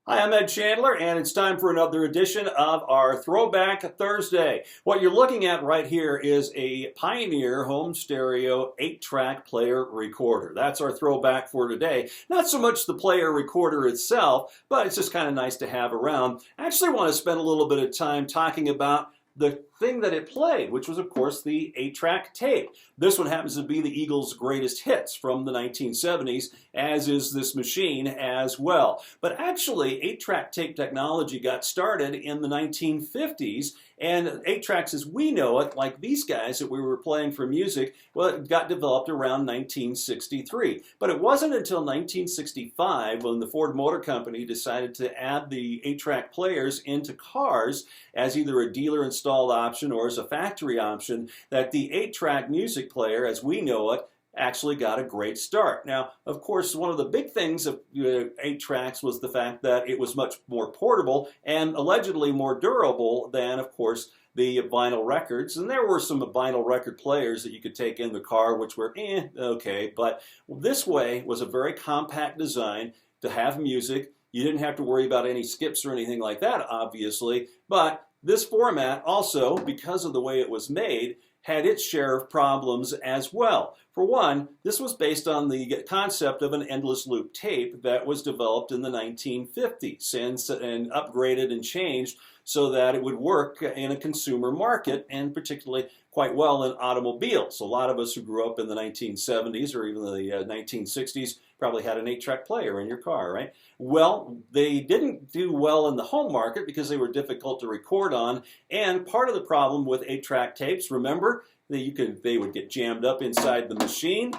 Hi, I'm Ed Chandler, and it's time for another edition of our Throwback Thursday. What you're looking at right here is a Pioneer home stereo 8-track player recorder. That's our throwback for today. Not so much the player recorder itself, but it's just kind of nice to have around. I actually want to spend a little bit of time talking about the thing that it played, which was, of course, the 8-track tape. This one happens to be the Eagles' greatest hits from the 1970s, as is this machine as well. But actually, 8-track tape technology got started in the 1950s, and 8-tracks as we know it, like these guys that we were playing for music, well, it got developed around 1963. But it wasn't until 1965 when the Ford Motor Company decided to add the 8-track players into cars as either a dealer installed option or as a factory option that the 8-track music player, as we know it, actually got a great start. Now, of course, one of the big things of 8-tracks was the fact that it was much more portable and allegedly more durable than, of course, the vinyl records. And there were some vinyl record players that you could take in the car, which were okay. But this way was a very compact design to have music. You didn't have to worry about any skips or anything like that, obviously. But this format also, because of the way it was made, had its share of problems as well. For one, this was based on the concept of an endless loop tape that was developed in the 1950s and upgraded and changed so that it would work in a consumer market and particularly quite well in automobiles. A lot of us who grew up in the 1970s or even the 1960s probably had an 8-track player in your car, right? Well, they didn't do well in the home market because they were difficult to record on, and part of the problem with 8-track tapes, remember, they would get jammed up inside the machine,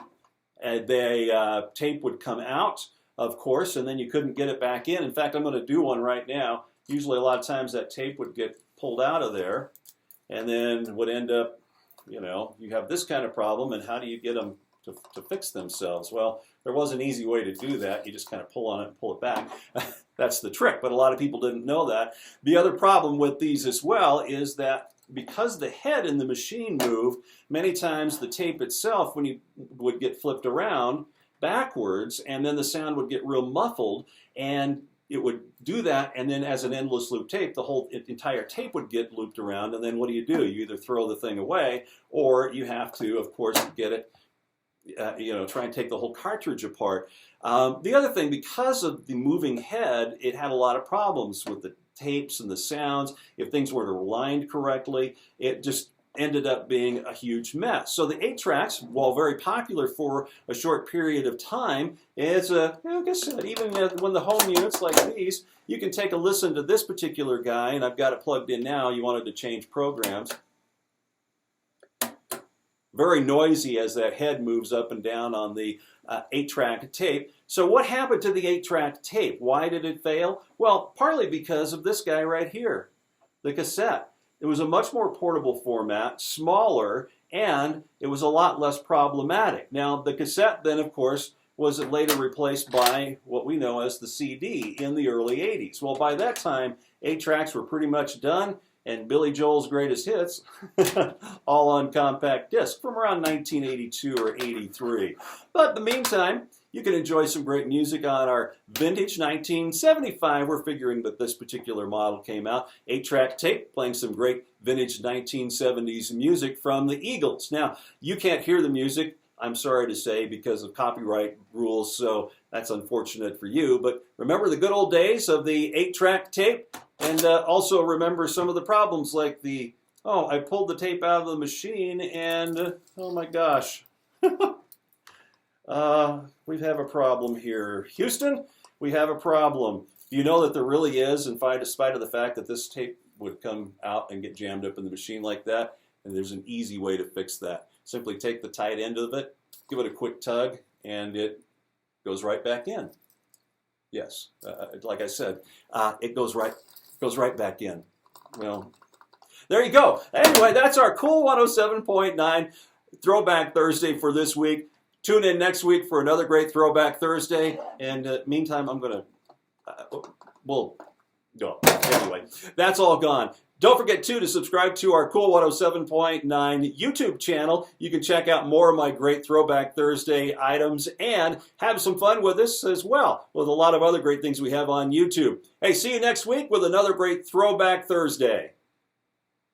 and tape would come out, of course, and then you couldn't get it back in. In fact, I'm going to do one right now. Usually a lot of times that tape would get pulled out of there and then would end up, you have this kind of problem, and how do you get them to fix themselves? Well, there was an easy way to do that. You just kind of pull on it and pull it back. That's the trick, but a lot of people didn't know that. The other problem with these as well is that because the head in the machine moved, many times the tape itself, when you would get flipped around backwards, and then the sound would get real muffled, and it would do that, and then as an endless loop tape, the whole entire tape would get looped around, and then what do? You either throw the thing away, or you have to, of course, get it, try and take the whole cartridge apart. The other thing, because of the moving head, it had a lot of problems with the tapes and the sounds. If things weren't aligned correctly, it just ended up being a huge mess. So the 8-tracks, while very popular for a short period of time, is, like I said, even when the home units like these, you can take a listen to this particular guy, and I've got it plugged in now. You wanted to change programs. Very noisy as that head moves up and down on the 8-track tape. So what happened to the 8-track tape? Why did it fail? Well, partly because of this guy right here, the cassette. It was a much more portable format, smaller, and it was a lot less problematic. Now, the cassette then, of course, was later replaced by what we know as the CD in the early 80s. Well, by that time, 8-tracks were pretty much done, and Billy Joel's greatest hits, all on compact disc from around 1982 or 83. But in the meantime, you can enjoy some great music on our vintage 1975. We're figuring that this particular model came out. 8-track tape, playing some great vintage 1970s music from the Eagles. Now, you can't hear the music, I'm sorry to say, because of copyright rules, so that's unfortunate for you. But remember the good old days of the 8-track tape? And also remember some of the problems like I pulled the tape out of the machine and, oh my gosh. We have a problem here. Houston, we have a problem. Do you know that there really is, in spite of the fact that this tape would come out and get jammed up in the machine like that? And there's an easy way to fix that. Simply take the tight end of it, give it a quick tug, and it goes right back in. Yes, like I said, it goes right back in. Well, there you go. Anyway, that's our cool 107.9 Throwback Thursday for this week. Tune in next week for another great Throwback Thursday. And meantime, I'm going to, well, no. Anyway, that's all gone. Don't forget, too, to subscribe to our Cool 107.9 YouTube channel. You can check out more of my great Throwback Thursday items and have some fun with us as well, with a lot of other great things we have on YouTube. Hey, see you next week with another great Throwback Thursday.